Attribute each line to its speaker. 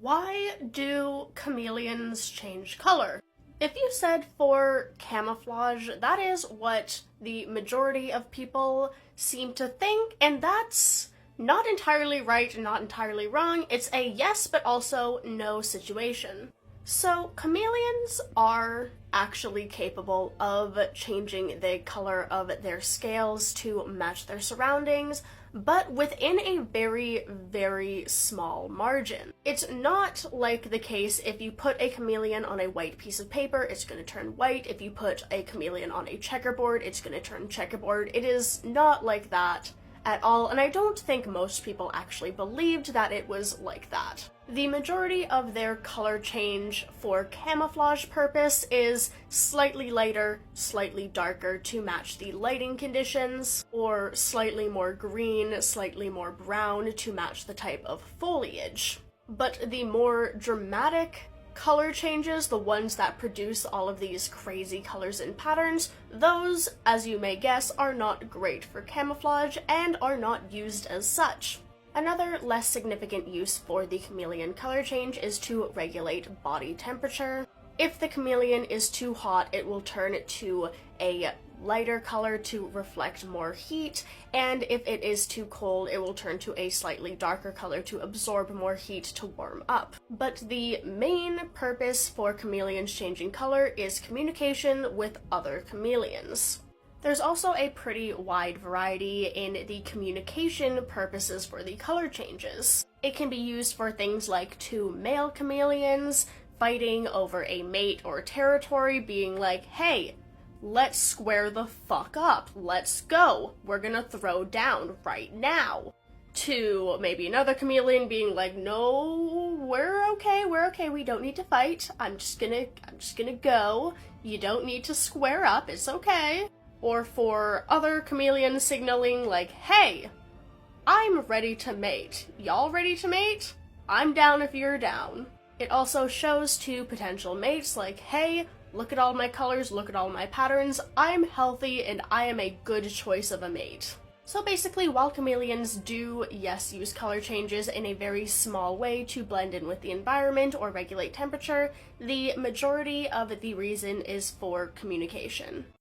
Speaker 1: Why do chameleons change color? If you said for camouflage, that is what the majority of people seem to think, and that's not entirely right and not entirely wrong. It's a yes but also no situation. So, chameleons are actually capable of changing the color of their scales to match their surroundings, but within a very, very small margin. It's not like the case if you put a chameleon on a white piece of paper, it's going to turn white. If you put a chameleon on a checkerboard, it's going to turn checkerboard. It is not like that at all, and I don't think most people actually believed that it was like that. The majority of their color change for camouflage purpose is slightly lighter, slightly darker to match the lighting conditions, or slightly more green, slightly more brown to match the type of foliage. But the more dramatic color changes, the ones that produce all of these crazy colors and patterns, those, as you may guess, are not great for camouflage and are not used as such. Another less significant use for the chameleon color change is to regulate body temperature. If the chameleon is too hot, it will turn it to a lighter color to reflect more heat, and if it is too cold, it will turn to a slightly darker color to absorb more heat to warm up. But the main purpose for chameleons changing color is communication with other chameleons. There's also a pretty wide variety in the communication purposes for the color changes. It can be used for things like two male chameleons fighting over a mate or territory, being like, hey, let's square the fuck up, let's go, we're gonna throw down right now. To maybe another chameleon being like, no, we're okay, we don't need to fight, I'm just gonna go, you don't need to square up, it's okay. Or for other chameleons signaling like, hey, I'm ready to mate. Y'all ready to mate? I'm down if you're down. It also shows to potential mates like, hey, look at all my colors, look at all my patterns, I'm healthy and I am a good choice of a mate. So basically, while chameleons do, yes, use color changes in a very small way to blend in with the environment or regulate temperature, the majority of the reason is for communication.